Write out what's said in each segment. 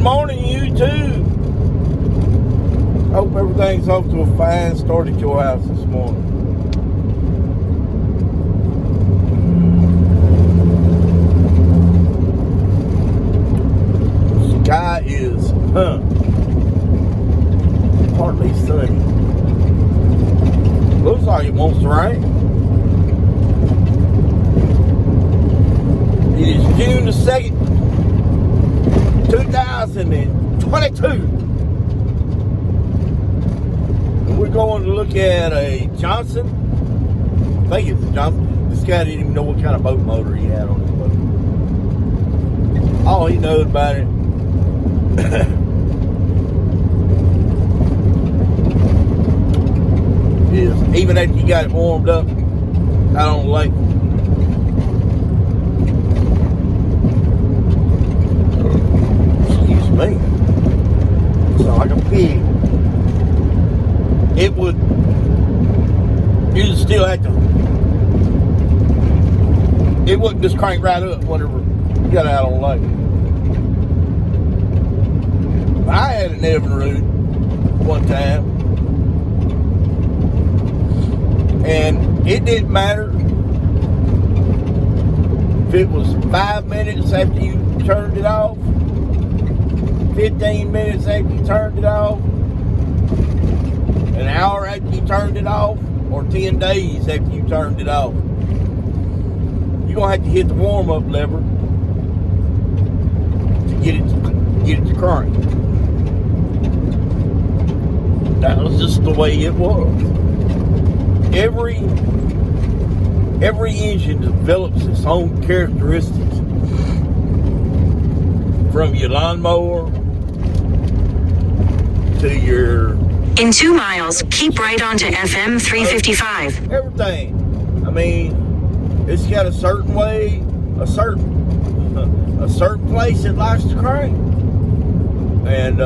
morning, YouTube. Hope everything's off to a fine start at your house this morning. Sky is partly sunny. Looks like it wants to rain. It is June the 2nd, 2022. And we're going to look at a Johnson. I think it's a Johnson. This guy didn't even know what kind of boat motor he had on his boat. All he knows about it is even after you got it warmed up out on the lake. Excuse me. Sound like a pig. You'd still have to. It wouldn't just crank right up whenever you got out on the lake. I had an Evinrude one time, and it didn't matter if it was 5 minutes after you turned it off, 15 minutes after you turned it off, an hour after you turned it off, or 10 days after you turned it off. You're gonna have to hit the warm-up lever to get it to crank. That was just the way it was. Every engine develops its own characteristics. From your lawnmower to your... In 2 miles, keep right onto FM 355. Everything. I mean, it's got a certain way, a certain place it likes to crank. And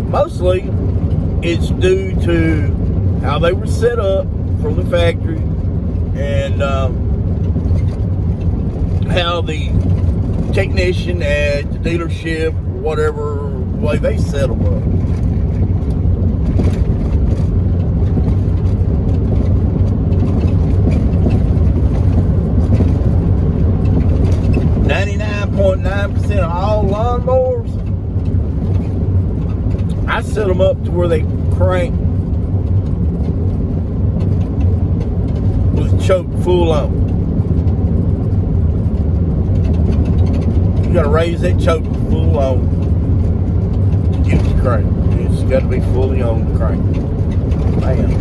mostly it's due to how they were set up from the factory and how the technician at the dealership, whatever way they set them up. .9% of all lawnmowers, I set them up to where they crank with choke full on. You gotta raise that choke full on to get it to crank. It's gotta be fully on the crank. Man.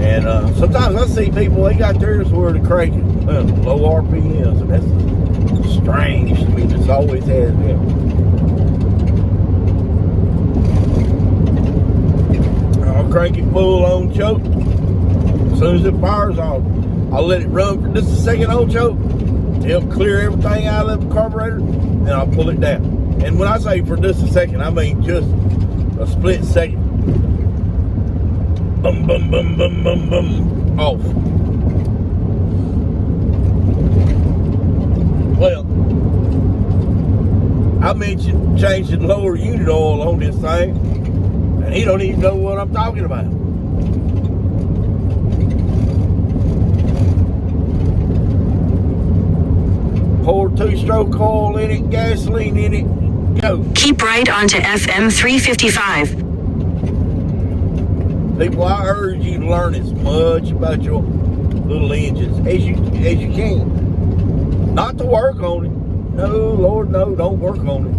And sometimes I see people, they got theirs where they're cranking low RPMs, and that's strange to me. This always has been. I'll crank it full on choke. As soon as it fires, I'll let it run for just a second on choke to help clear everything out of the carburetor, then I'll pull it down. And when I say for just a second, I mean just a split second. Boom, boom, boom, boom, boom, boom, off. Well, I mentioned changing lower unit oil on this thing, and he don't even know what I'm talking about. Pour 2-stroke oil in it, gasoline in it, go. Keep right onto FM 355. People, I urge you to learn as much about your little engines as you can. Not to work on it. No, Lord, no, don't work on it.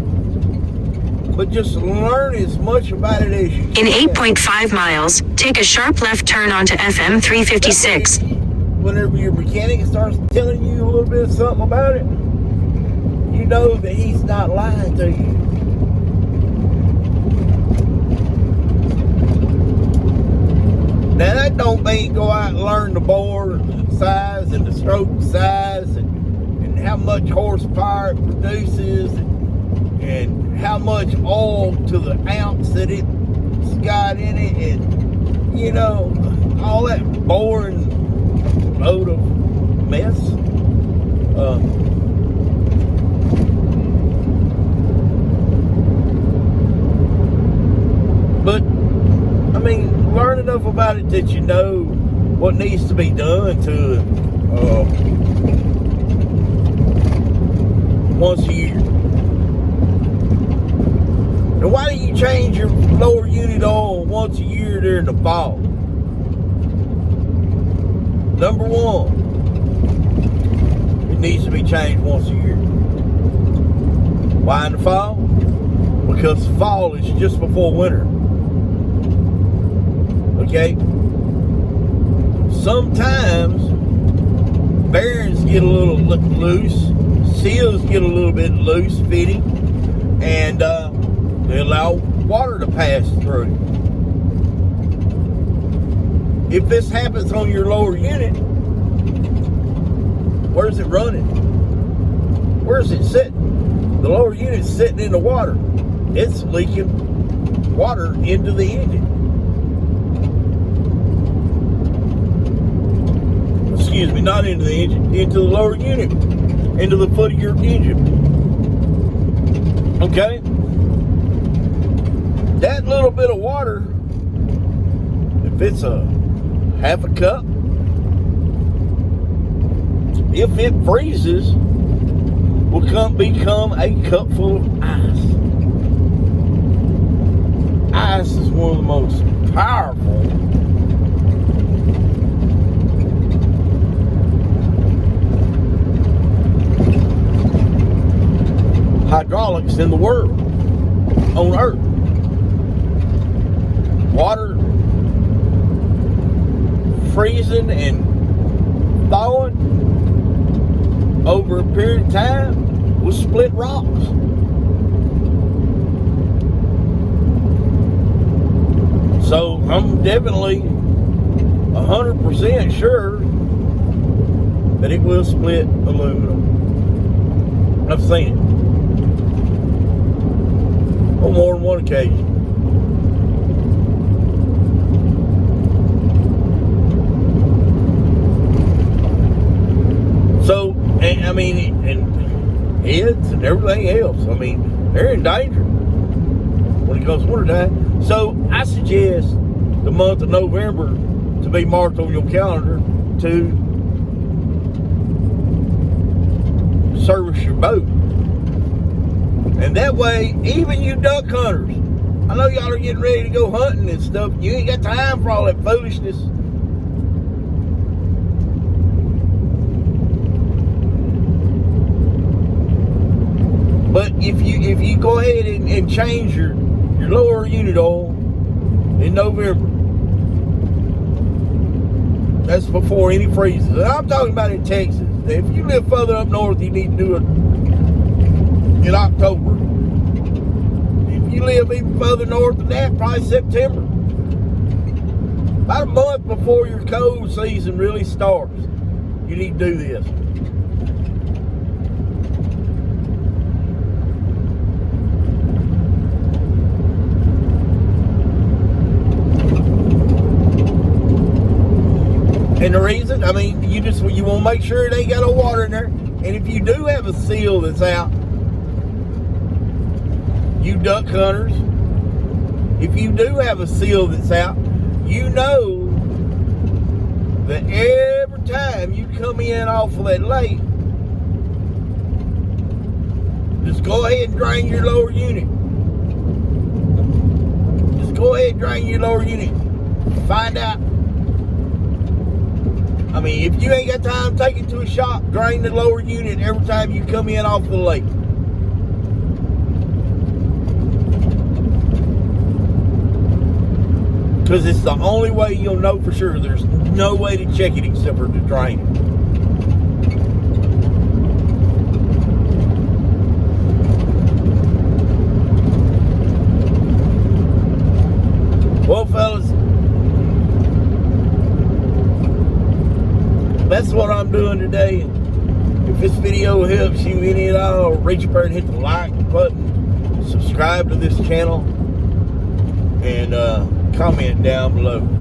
But just learn as much about it as you can. In 8.5 miles, take a sharp left turn onto FM 356. Whenever your mechanic starts telling you a little bit of something about it, you know that he's not lying to you. Now that don't mean go out and learn the bore size and the stroke size and how much horsepower it produces and how much oil to the ounce that it's got in it, and you know, all that boring load of mess. enough about it that you know what needs to be done to it once a year. And why do you change your lower unit oil once a year during the fall? Number one, it needs to be changed once a year. Why in the fall? Because fall is just before winter. Okay? Sometimes bearings get a little loose, seals get a little bit loose fitting, and they allow water to pass through. If this happens on your lower unit, where's it running? Where's it sitting? The lower unit's sitting in the water. It's leaking water into the engine. Excuse me, not into the engine, into the lower unit, into the foot of your engine. Okay? That little bit of water, if it's a half a cup, if it freezes, will become a cup full of ice. Ice is one of the most powerful hydraulics in the world, on Earth. Water freezing and thawing over a period of time will split rocks. So I'm definitely 100% sure that it will split aluminum. I've seen it on more than one occasion. So, I mean, and heads and everything else, I mean, they're in danger when it comes to winter time. So I suggest the month of November to be marked on your calendar to service your boat. And that way, even you duck hunters, I know y'all are getting ready to go hunting and stuff. You ain't got time for all that foolishness. But if you go ahead and change your lower unit oil in November, that's before any freezes. And I'm talking about in Texas. If you live further up north, you need to do it in October. If you live even further north than that, probably September. About a month before your cold season really starts, you need to do this. And the reason, I mean, you want to make sure it ain't got no water in there. And if you do have a seal that's out, you duck hunters, if you do have a seal that's out, you know that every time you come in off of that lake, just go ahead and drain your lower unit. Just go ahead and drain your lower unit. Find out. I mean, if you ain't got time, take it to a shop, drain the lower unit every time you come in off the lake. Because it's the only way you'll know for sure. There's no way to check it except for to drain it. Well, fellas, that's what I'm doing today. If this video helps you any at all, reach up there and hit the like button, subscribe to this channel, and comment down below.